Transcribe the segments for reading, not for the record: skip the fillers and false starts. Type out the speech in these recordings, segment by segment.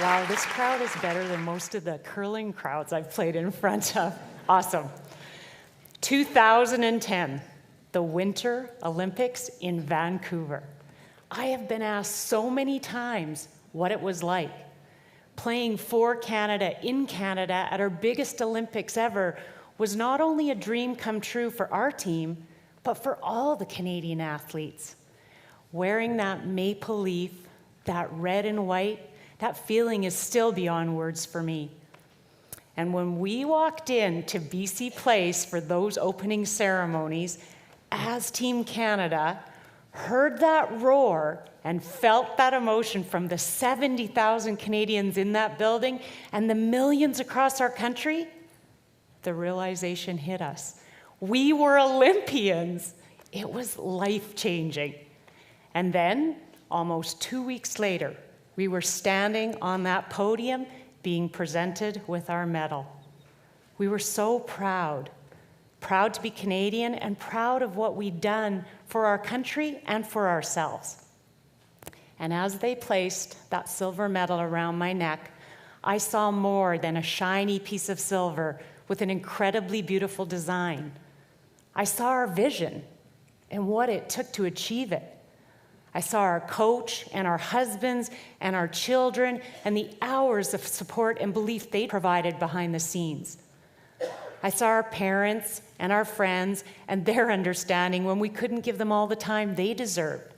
Wow, this crowd is better than most of the curling crowds I've played in front of. Awesome. 2010, the Winter Olympics in Vancouver. I have been asked so many times what it was like. Playing for Canada in Canada at our biggest Olympics ever was not only a dream come true for our team, but for all the Canadian athletes. Wearing that maple leaf, that red and white, that feeling is still beyond words for me. And when we walked in to BC Place for those opening ceremonies, as Team Canada, heard that roar and felt that emotion from the 70,000 Canadians in that building and the millions across our country, the realization hit us. We were Olympians. It was life-changing. And then, almost 2 weeks later, we were standing on that podium being presented with our medal. We were so proud to be Canadian and proud of what we'd done for our country and for ourselves. And as they placed that silver medal around my neck, I saw more than a shiny piece of silver with an incredibly beautiful design. I saw our vision and what it took to achieve it. I saw our coach and our husbands and our children and the hours of support and belief they provided behind the scenes. I saw our parents and our friends and their understanding when we couldn't give them all the time they deserved.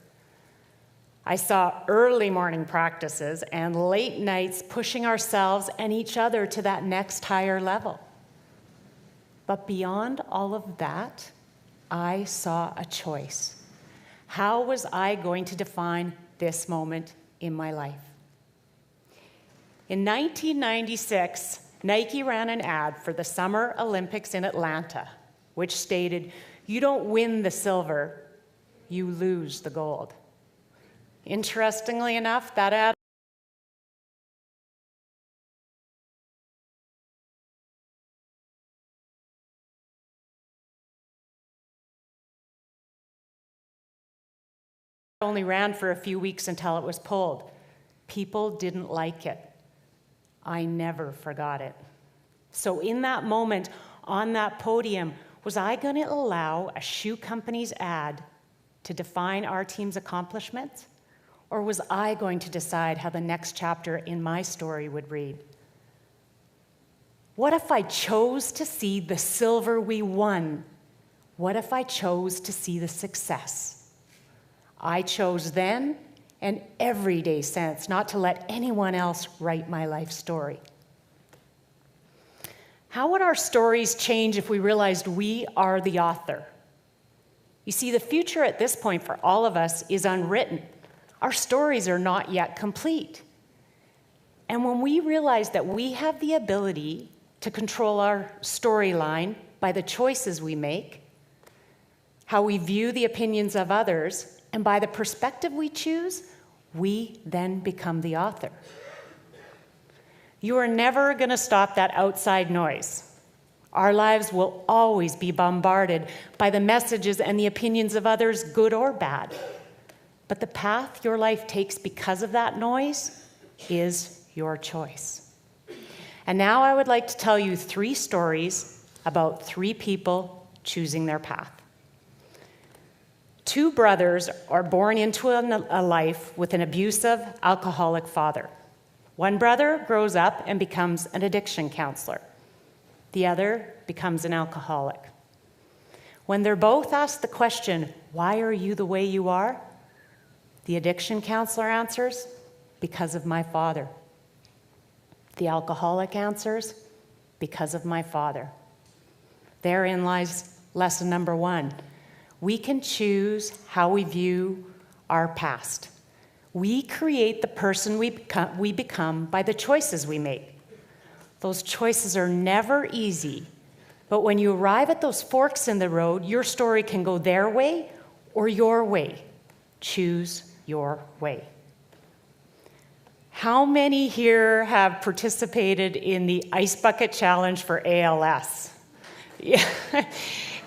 I saw early morning practices and late nights pushing ourselves and each other to that next higher level. But beyond all of that, I saw a choice. How was I going to define this moment in my life? In 1996, Nike ran an ad for the Summer Olympics in Atlanta, which stated, "You don't win the silver, you lose the gold." Interestingly enough, that ad only ran for a few weeks until it was pulled. People didn't like it. I never forgot it. So in that moment, on that podium, was I going to allow a shoe company's ad to define our team's accomplishments? Or was I going to decide how the next chapter in my story would read? What if I chose to see the silver we won? What if I chose to see the success? I chose then and every day since not to let anyone else write my life story. How would our stories change if we realized we are the author? You see, the future at this point for all of us is unwritten. Our stories are not yet complete. And when we realize that we have the ability to control our storyline by the choices we make, how we view the opinions of others, and by the perspective we choose, we then become the author. You are never going to stop that outside noise. Our lives will always be bombarded by the messages and the opinions of others, good or bad. But the path your life takes because of that noise is your choice. And now I would like to tell you 3 stories about 3 people choosing their path. 2 brothers are born into a life with an abusive, alcoholic father. One brother grows up and becomes an addiction counselor. The other becomes an alcoholic. When they're both asked the question, "Why are you the way you are?" the addiction counselor answers, "Because of my father." The alcoholic answers, "Because of my father." Therein lies lesson number 1. We can choose how we view our past. We create the person we become by the choices we make. Those choices are never easy, but when you arrive at those forks in the road, your story can go their way or your way. Choose your way. How many here have participated in the Ice Bucket Challenge for ALS? Yeah.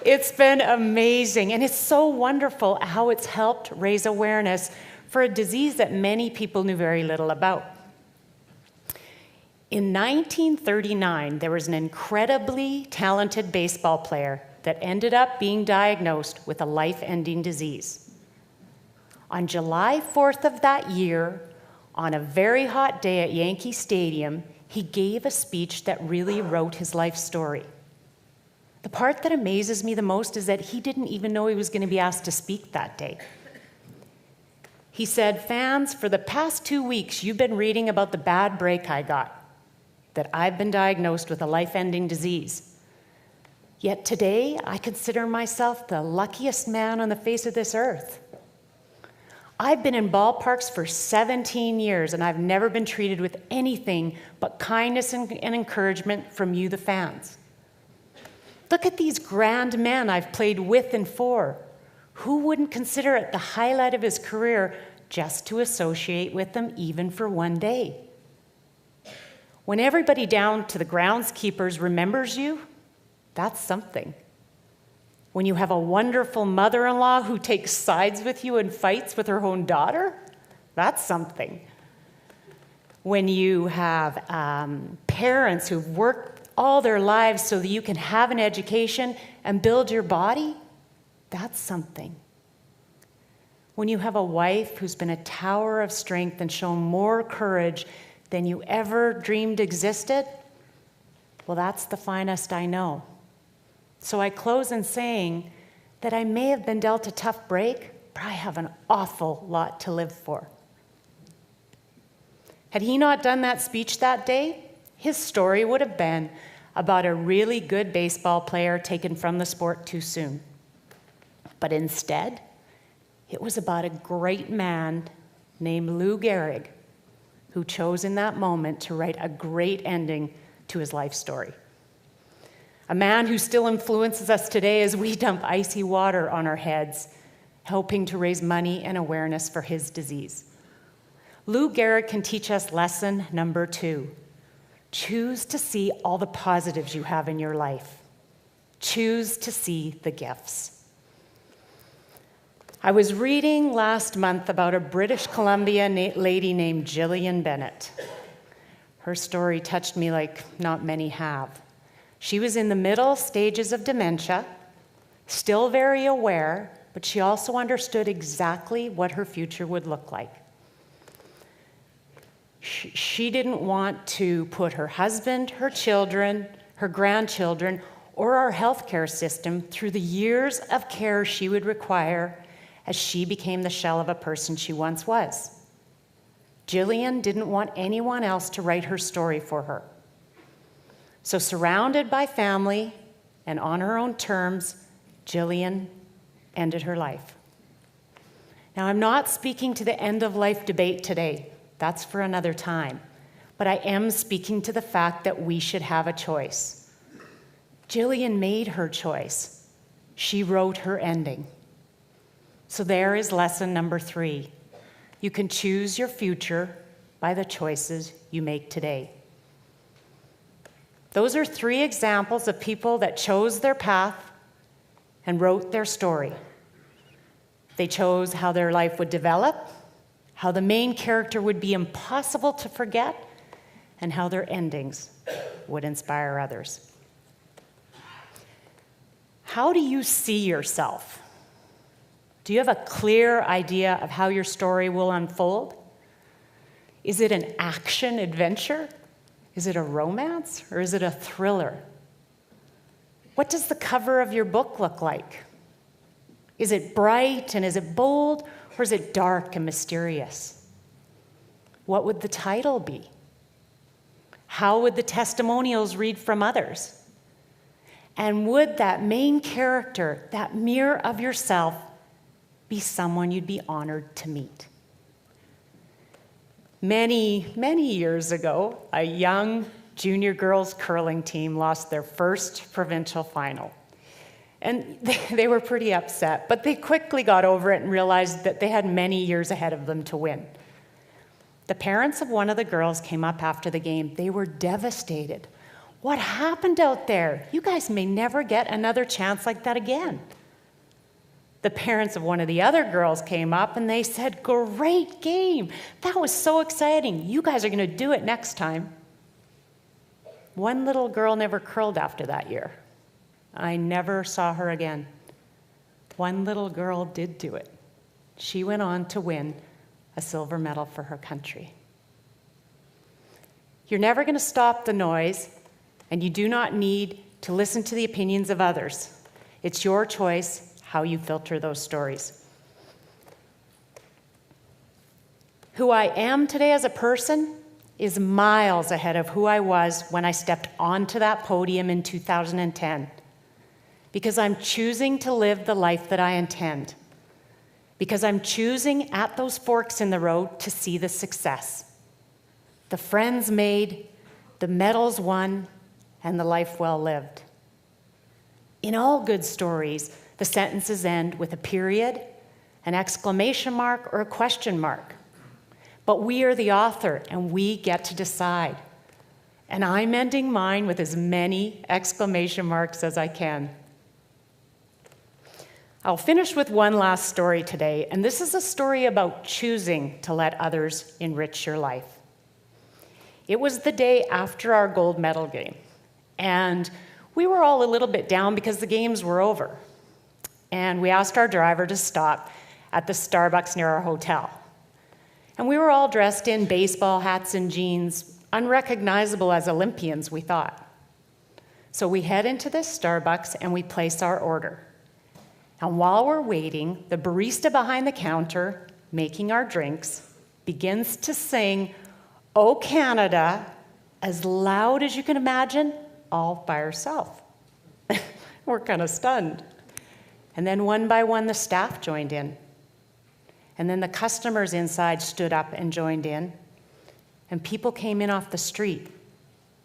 It's been amazing, and it's so wonderful how it's helped raise awareness for a disease that many people knew very little about. In 1939, there was an incredibly talented baseball player that ended up being diagnosed with a life-ending disease. On July 4th of that year, on a very hot day at Yankee Stadium, he gave a speech that really wrote his life story. The part that amazes me the most is that he didn't even know he was going to be asked to speak that day. He said, "Fans, for the past 2 weeks, you've been reading about the bad break I got, that I've been diagnosed with a life-ending disease. Yet today, I consider myself the luckiest man on the face of this earth. I've been in ballparks for 17 years, and I've never been treated with anything but kindness and encouragement from you, the fans. Look at these grand men I've played with and for. Who wouldn't consider it the highlight of his career just to associate with them even for one day? When everybody down to the groundskeepers remembers you, that's something. When you have a wonderful mother-in-law who takes sides with you and fights with her own daughter, that's something. When you have parents who've worked all their lives so that you can have an education and build your body, that's something. When you have a wife who's been a tower of strength and shown more courage than you ever dreamed existed, well, that's the finest I know. So I close in saying that I may have been dealt a tough break, but I have an awful lot to live for." Had he not done that speech that day, his story would have been about a really good baseball player taken from the sport too soon. But instead, it was about a great man named Lou Gehrig who chose in that moment to write a great ending to his life story. A man who still influences us today as we dump icy water on our heads, helping to raise money and awareness for his disease. Lou Gehrig can teach us lesson number 2. Choose to see all the positives you have in your life. Choose to see the gifts. I was reading last month about a British Columbia lady named Gillian Bennett. Her story touched me like not many have. She was in the middle stages of dementia, still very aware, but she also understood exactly what her future would look like. She didn't want to put her husband, her children, her grandchildren, or our healthcare system through the years of care she would require as she became the shell of a person she once was. Gillian didn't want anyone else to write her story for her. So surrounded by family and on her own terms, Gillian ended her life. Now, I'm not speaking to the end-of-life debate today. That's for another time. But I am speaking to the fact that we should have a choice. Gillian made her choice. She wrote her ending. So there is lesson number 3. You can choose your future by the choices you make today. Those are 3 examples of people that chose their path and wrote their story. They chose how their life would develop, how the main character would be impossible to forget, and how their endings would inspire others. How do you see yourself? Do you have a clear idea of how your story will unfold? Is it an action adventure? Is it a romance, or is it a thriller? What does the cover of your book look like? Is it bright and is it bold, or is it dark and mysterious? What would the title be? How would the testimonials read from others? And would that main character, that mirror of yourself, be someone you'd be honored to meet? Many, many years ago, a young junior girls curling team lost their first provincial final. And they were pretty upset, but they quickly got over it and realized that they had many years ahead of them to win. The parents of one of the girls came up after the game. They were devastated. What happened out there? You guys may never get another chance like that again. The parents of one of the other girls came up and they said, great game. That was so exciting. You guys are going to do it next time. One little girl never curled after that year. I never saw her again. One little girl did do it. She went on to win a silver medal for her country. You're never going to stop the noise, and you do not need to listen to the opinions of others. It's your choice how you filter those stories. Who I am today as a person is miles ahead of who I was when I stepped onto that podium in 2010. Because I'm choosing to live the life that I intend. Because I'm choosing at those forks in the road to see the success. The friends made, the medals won, and the life well lived. In all good stories, the sentences end with a period, an exclamation mark, or a question mark. But we are the author, and we get to decide. And I'm ending mine with as many exclamation marks as I can. I'll finish with one last story today, and this is a story about choosing to let others enrich your life. It was the day after our gold medal game, and we were all a little bit down because the games were over. And we asked our driver to stop at the Starbucks near our hotel. And we were all dressed in baseball hats and jeans, unrecognizable as Olympians, we thought. So we head into this Starbucks and we place our order. And while we're waiting, the barista behind the counter, making our drinks, begins to sing, "Oh Canada," as loud as you can imagine, all by herself. We're kind of stunned. And then one by one, the staff joined in. And then the customers inside stood up and joined in. And people came in off the street,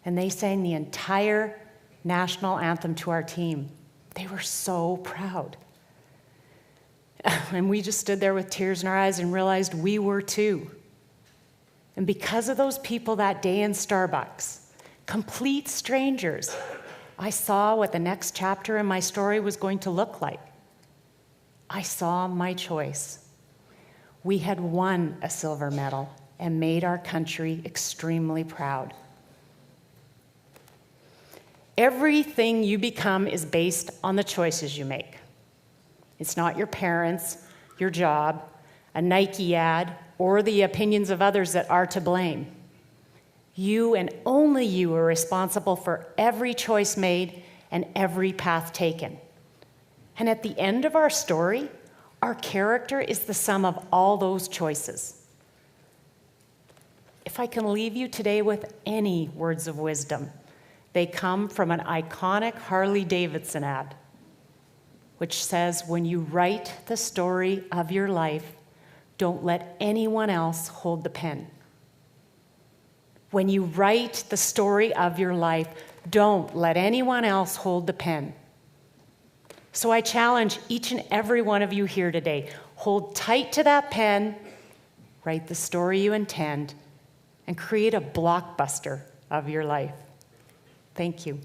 and they sang the entire national anthem to our team. They were so proud. And we just stood there with tears in our eyes and realized we were too. And because of those people that day in Starbucks, complete strangers, I saw what the next chapter in my story was going to look like. I saw my choice. We had won a silver medal and made our country extremely proud. Everything you become is based on the choices you make. It's not your parents, your job, a Nike ad, or the opinions of others that are to blame. You and only you are responsible for every choice made and every path taken. And at the end of our story, our character is the sum of all those choices. If I can leave you today with any words of wisdom, they come from an iconic Harley-Davidson ad, which says, when you write the story of your life, don't let anyone else hold the pen. When you write the story of your life, don't let anyone else hold the pen. So I challenge each and every one of you here today, hold tight to that pen, write the story you intend, and create a blockbuster of your life. Thank you.